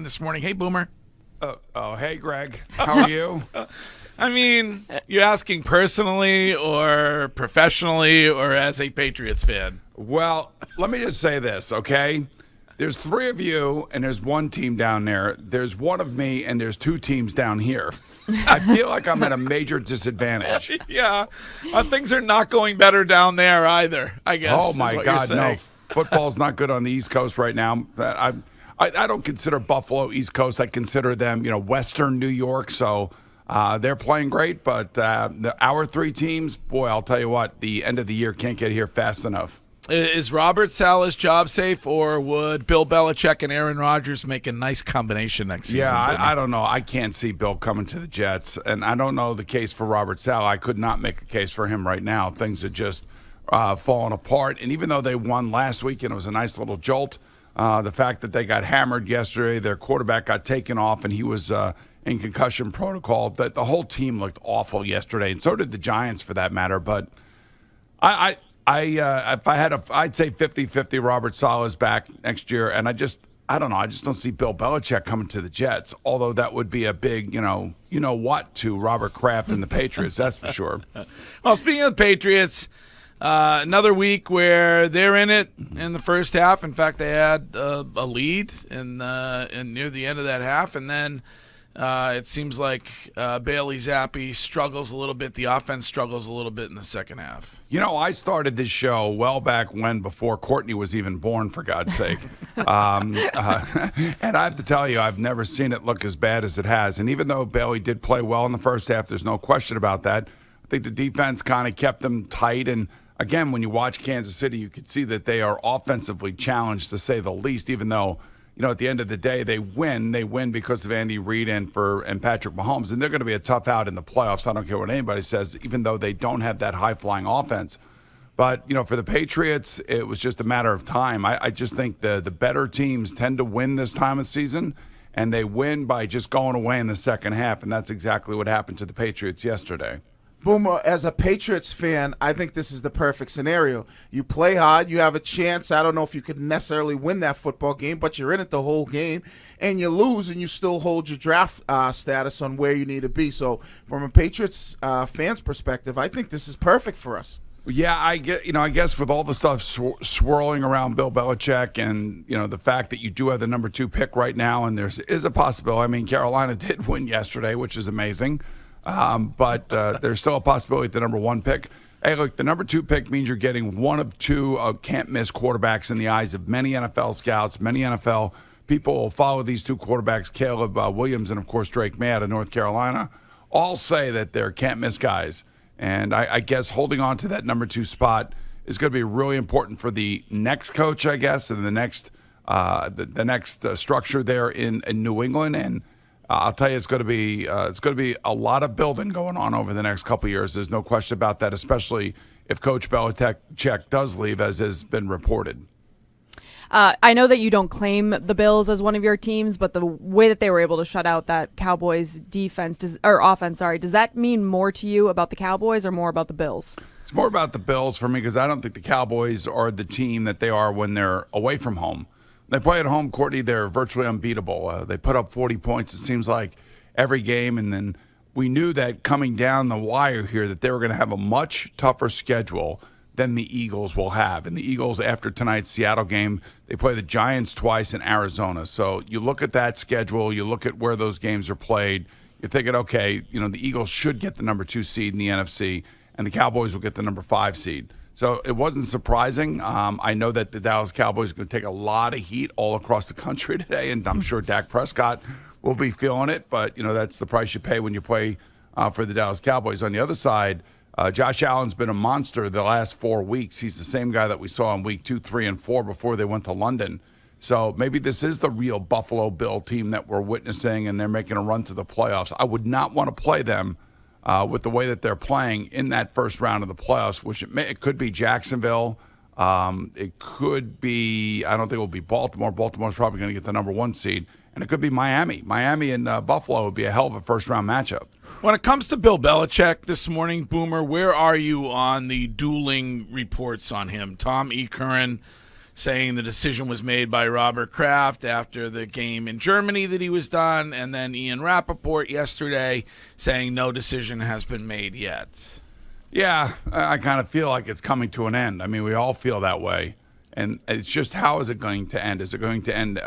this morning. Hey, Boomer. Hey, Greg. How are you? I mean, you're asking personally or professionally or as a Patriots fan? Well, let me just say this, okay? There's three of you, and there's one team down there. There's one of me, and there's two teams down here. I feel like I'm at a major disadvantage. Yeah. Things are not going better down there either, I guess. Oh, my what God, you're no. saying. Football's not good on the East Coast right now. I don't consider Buffalo East Coast. I consider them, Western New York. So they're playing great. But our three teams, boy, I'll tell you what, the end of the year can't get here fast enough. Is Robert Saleh's job safe, or would Bill Belichick and Aaron Rodgers make a nice combination next season? Yeah, I don't know. I can't see Bill coming to the Jets, and I don't know the case for Robert Saleh. I could not make a case for him right now. Things are just falling apart. And even though they won last week and it was a nice little jolt, the fact that they got hammered yesterday, their quarterback got taken off, and he was in concussion protocol, that the whole team looked awful yesterday, and so did the Giants for that matter. But if I had I'd say 50-50 Robert Saleh's back next year, and I don't know. I just don't see Bill Belichick coming to the Jets, although that would be a big, what to Robert Kraft and the Patriots, that's for sure. Well, speaking of the Patriots, another week where they're in it in the first half. In fact, they had a lead in near the end of that half, and then it seems like Bailey Zappi struggles a little bit. The offense struggles a little bit in the second half. I started this show well back when, before Courtney was even born, for God's sake. And I have to tell you, I've never seen it look as bad as it has. And even though Bailey did play well in the first half, there's no question about that. I think the defense kind of kept them tight. And again, when you watch Kansas City, you could see that they are offensively challenged, to say the least, even though, at the end of the day, they win. They win because of Andy Reid and Patrick Mahomes, and they're going to be a tough out in the playoffs. I don't care what anybody says, even though they don't have that high-flying offense. But, for the Patriots, it was just a matter of time. I just think the better teams tend to win this time of season, and they win by just going away in the second half, and that's exactly what happened to the Patriots yesterday. Boomer, as a Patriots fan, I think this is the perfect scenario. You play hard, you have a chance. I don't know if you could necessarily win that football game, but you're in it the whole game, and you lose, and you still hold your draft status on where you need to be. So from a Patriots fan's perspective, I think this is perfect for us. Yeah, I guess with all the stuff swirling around Bill Belichick and, the fact that you do have the number 2 pick right now, and there is a possibility. I mean, Carolina did win yesterday, which is amazing. But there's still a possibility at the number 1 pick. Hey, look, the number 2 pick means you're getting one of two can't-miss quarterbacks in the eyes of many NFL scouts. Many NFL people will follow these two quarterbacks, Caleb Williams and, of course, Drake May out of North Carolina. All say that they're can't-miss guys. And I guess holding on to that number 2 spot is going to be really important for the next coach, I guess, and the next structure there in New England. And I'll tell you, it's going to be a lot of building going on over the next couple of years. There's no question about that, especially if Coach Belichick does leave, as has been reported. I know that you don't claim the Bills as one of your teams, but the way that they were able to shut out that Cowboys offense, does that mean more to you about the Cowboys or more about the Bills? It's more about the Bills for me, because I don't think the Cowboys are the team that they are when they're away from home. They play at home, Courtney, they're virtually unbeatable. They put up 40 points, it seems like, every game. And then we knew that coming down the wire here that they were going to have a much tougher schedule than the Eagles will have. And the Eagles, after tonight's Seattle game, they play the Giants twice in Arizona. So you look at that schedule, you look at where those games are played, you're thinking, okay, the Eagles should get the number 2 seed in the NFC, and the Cowboys will get the number 5 seed. So it wasn't surprising. I know that the Dallas Cowboys are going to take a lot of heat all across the country today, and I'm sure Dak Prescott will be feeling it. But, that's the price you pay when you play for the Dallas Cowboys. On the other side, Josh Allen's been a monster the last 4 weeks. He's the same guy that we saw in week 2, 3, and 4 before they went to London. So maybe this is the real Buffalo Bill team that we're witnessing, and they're making a run to the playoffs. I would not want to play them with the way that they're playing in that first round of the playoffs, which it could be Jacksonville. It could be, I don't think it will be Baltimore. Baltimore's probably going to get the number 1 seed. And it could be Miami. Miami and Buffalo would be a hell of a first-round matchup. When it comes to Bill Belichick this morning, Boomer, where are you on the dueling reports on him? Tom E. Curran saying the decision was made by Robert Kraft after the game in Germany that he was done, and then Ian Rappaport yesterday saying no decision has been made yet. Yeah, I kind of feel like it's coming to an end. I mean, we all feel that way. And it's just, how is it going to end? Is it going to end,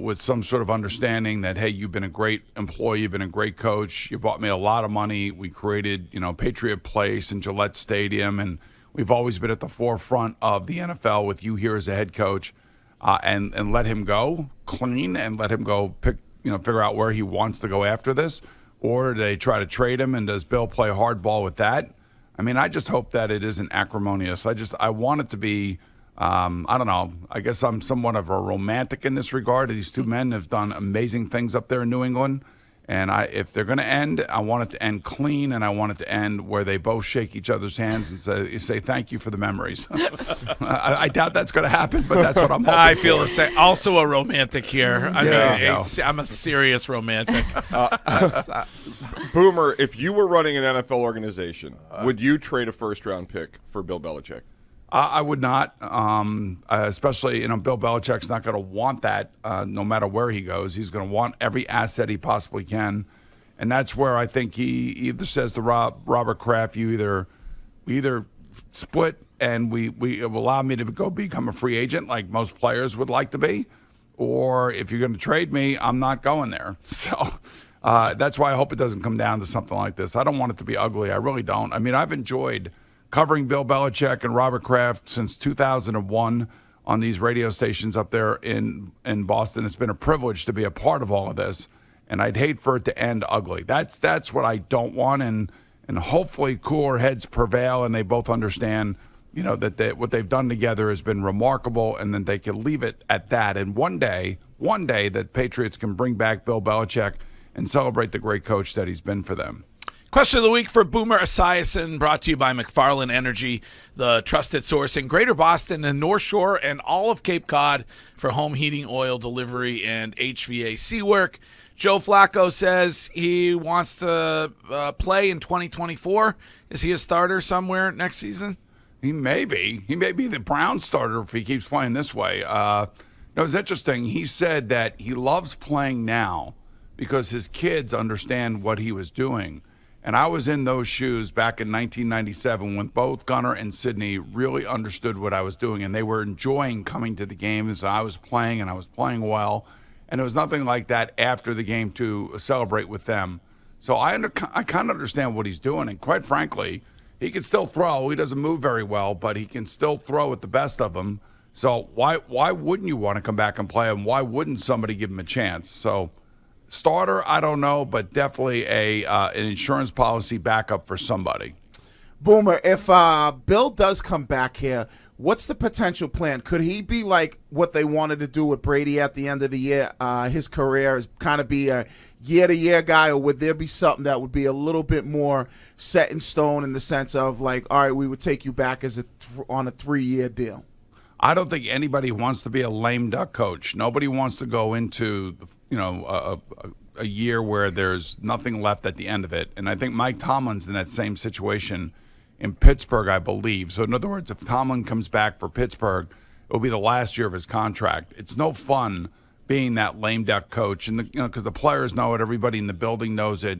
with some sort of understanding that, hey, you've been a great employee, you've been a great coach, you bought me a lot of money, we created, Patriot Place and Gillette Stadium, and we've always been at the forefront of the NFL with you here as a head coach, and let him go clean and let him go figure out where he wants to go after this? Or do they try to trade him, and does Bill play hardball with that? I mean, I just hope that it isn't acrimonious. I want it to be, I don't know, I guess I'm somewhat of a romantic in this regard. These two men have done amazing things up there in New England. And if they're going to end, I want it to end clean, and I want it to end where they both shake each other's hands and say thank you for the memories. I doubt that's going to happen, but that's what I'm hoping I feel for. the same. Also a romantic here. I'm a serious romantic. Boomer, if you were running an NFL organization, would you trade a first-round pick for Bill Belichick? I would not, especially, Bill Belichick's not going to want that no matter where he goes. He's going to want every asset he possibly can. And that's where I think he either says to Robert Kraft, we either split and we allow me to go become a free agent like most players would like to be, or if you're going to trade me, I'm not going there. So that's why I hope it doesn't come down to something like this. I don't want it to be ugly. I really don't. I mean, I've enjoyed covering Bill Belichick and Robert Kraft since 2001 on these radio stations up there in Boston. It's been a privilege to be a part of all of this, and I'd hate for it to end ugly. That's what I don't want, and hopefully cooler heads prevail, and they both understand, that what they've done together has been remarkable, and then they can leave it at that. And one day that Patriots can bring back Bill Belichick and celebrate the great coach that he's been for them. Question of the week for Boomer Esiason, brought to you by McFarland Energy, the trusted source in Greater Boston and North Shore and all of Cape Cod for home heating, oil delivery, and HVAC work. Joe Flacco says he wants to play in 2024. Is he a starter somewhere next season? He may be. He may be the Browns starter if he keeps playing this way. It's interesting. He said that he loves playing now because his kids understand what he was doing. And I was in those shoes back in 1997 when both Gunnar and Sidney really understood what I was doing, and they were enjoying coming to the games. I was playing, and I was playing well, and there was nothing like that after the game to celebrate with them. So I kind of understand what he's doing, and quite frankly, he can still throw. He doesn't move very well, but he can still throw at the best of them. So why wouldn't you want to come back and play him? Why wouldn't somebody give him a chance? So starter, I don't know, but definitely an insurance policy backup for somebody. Boomer, if Bill does come back here, what's the potential plan? Could he be like what they wanted to do with Brady at the end of the year? His career is kind of be a year-to-year guy, or would there be something that would be a little bit more set in stone in the sense of like, all right, we would take you back as on a 3-year deal? I don't think anybody wants to be a lame duck coach. Nobody wants to go into a year where there's nothing left at the end of it. And I think Mike Tomlin's in that same situation in Pittsburgh, I believe. So in other words, if Tomlin comes back for Pittsburgh, it'll be the last year of his contract. It's no fun being that lame duck coach, and because the players know it, everybody in the building knows it.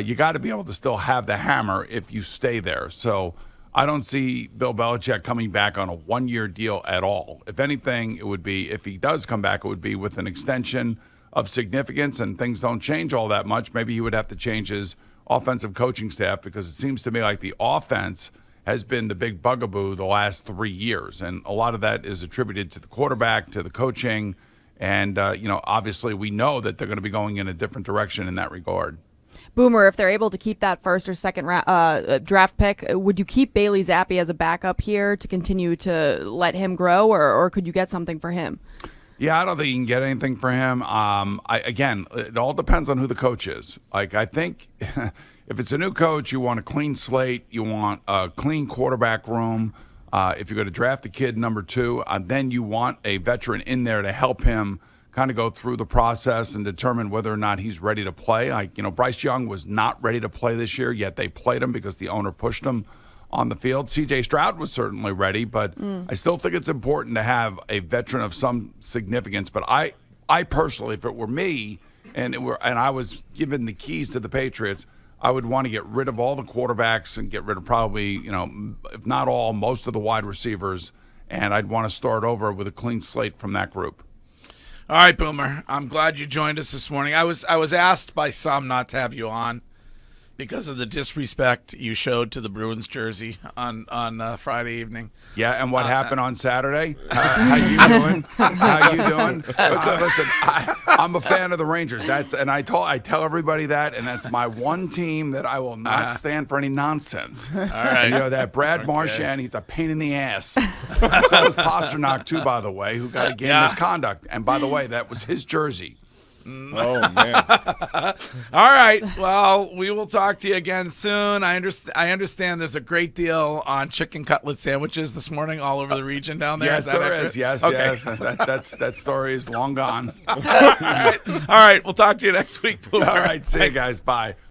You got to be able to still have the hammer if you stay there. So I don't see Bill Belichick coming back on a 1-year deal at all. If anything, it would be, if he does come back, it would be with an extension of significance, and things don't change all that much. Maybe he would have to change his offensive coaching staff, because it seems to me like the offense has been the big bugaboo the last 3 years. And a lot of that is attributed to the quarterback, to the coaching. And, obviously we know that they're going to be going in a different direction in that regard. Boomer, if they're able to keep that first or second draft pick, would you keep Bailey Zappi as a backup here to continue to let him grow, or could you get something for him? Yeah, I don't think you can get anything for him. Again, it all depends on who the coach is. Like, I think if it's a new coach, you want a clean slate. You want a clean quarterback room. If you're going to draft a kid number 2, then you want a veteran in there to help him kind of go through the process and determine whether or not he's ready to play. Like, Bryce Young was not ready to play this year, yet they played him because the owner pushed him on the field. C.J. Stroud was certainly ready, but I still think it's important to have a veteran of some significance. But I personally, if it were me and I was given the keys to the Patriots, I would want to get rid of all the quarterbacks and get rid of probably, if not all, most of the wide receivers, and I'd want to start over with a clean slate from that group. All right, Boomer. I'm glad you joined us this morning. I was asked by some not to have you on because of the disrespect you showed to the Bruins jersey on Friday evening. Yeah, and what happened on Saturday? How you doing? How you doing? Listen, I'm a fan of the Rangers. I tell everybody that, and that's my one team that I will not stand for any nonsense. All right. That Brad Marchand, he's a pain in the ass. So was Pasternak too, by the way, who got a game misconduct. And by the way, that was his jersey. Oh, man. All right. Well, we will talk to you again soon. I understand there's a great deal on chicken cutlet sandwiches this morning all over the region down there. Yes, there is. Yes, okay. Yes. That story is long gone. All right. We'll talk to you next week, Boomer. All right. See you guys. Bye.